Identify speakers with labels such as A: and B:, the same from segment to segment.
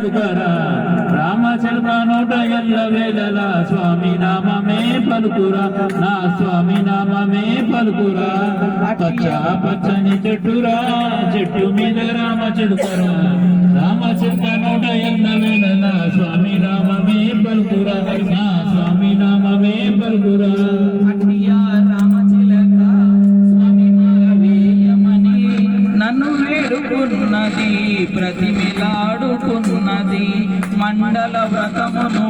A: చిలుకరా రామచిలుక నోట ఎల్ల వేళల స్వామి నామమే పలుకురా నా స్వామి నామమే పలుకురా పచ్చ పచ్చని చెట్టురా చెట్టు మీద రామచిలుకరా రామచిలుక నోట ఎల్ల వేళల స్వామి నామమే పలుకురా నా స్వామి నామమే పలుకురా
B: నన్ను వేడుకున్నది ప్రతిమిలాడుకున్నది మండల వ్రతమును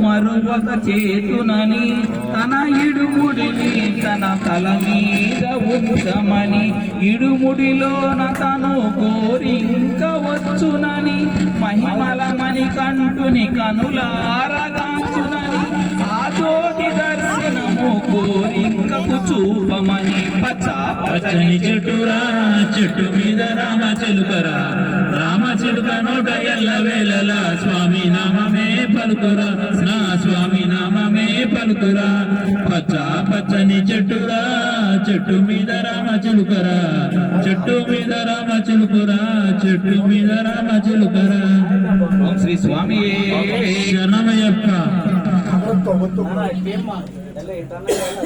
B: మరువక చేతునని తన ఇడుముడిని తన తల మీద ఉంచమని ఇడుముడిలోన తను కోరింక వచ్చునని మహిమలమని కంటుని కనులారగాంచునని ఆ చోటి దర్శనము కోరింకకు చూపమని
A: పచ్చని చెట్టురా చెట్టు మీద రామచిలుకరా రామచిలుక నోట ఎల్ల వేళల స్వామి నామమే పలుకురా నా స్వామి నామమే పలుకురా పచ్చ పచ్చని చెట్టురా చెట్టు మీద రామచిలుకరా చెట్టు మీద రామచిలుకరా చెట్టు మీద రామచిలుకరా
B: శ్రీ స్వామి
A: శరణమయ్యప్ప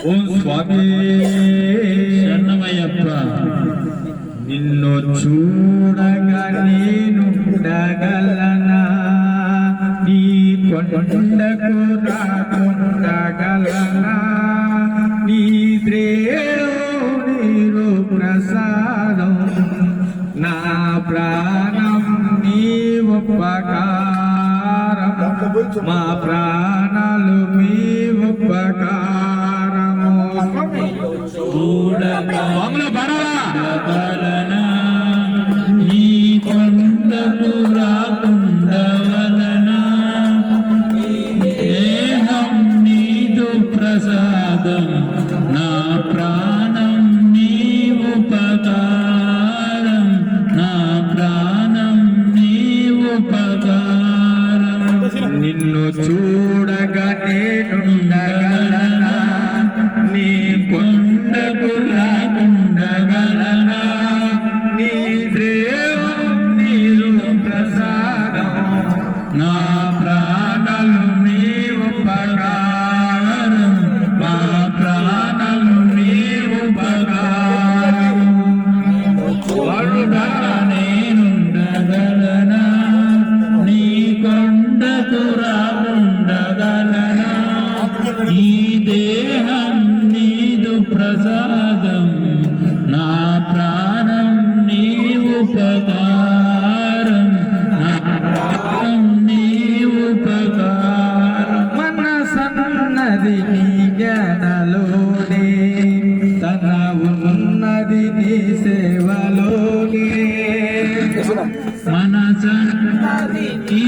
C: ఓం స్వామి
A: శరణమయ్యప్ప
C: నిన్ను చూడగా నేనుండగలనా నీ కొండకు రాకుండగలనా నీ దేవుడు ప్రసాదం నా ప్రాణం నీ ఉపకారం మా ప్రాణాలు మీ ఉపకారము
A: చూడగలనా నీ కొండకు రాకుండవలనా దేహం నీదు ప్రసాదం నా ప్రాణం నీ ఉపకారం నా ప్రాణం నీ ఉపకారం
C: నిన్ను చూడగా నేనుండగలనా నీ కొండకు రాకుండగలనా నీ దేవం నీరు ప్రసాదం నా ప్రాణాలు నీ ఉపకారం మా ప్రాణాలు నీ ఉపకారం
A: నేనుండగలనా నీ కొండకు రాకుండగలనా ఈ దేహం నీదు ప్రసాదం నా ప్రాణం నీ ఉపకారం నా ప్రాణం నీ ఉపకారం
C: మనసన్నది నీ జ్ఞానలోనే తన ఉన్నది నీ సేవలోనే
A: మనసన్నది నీ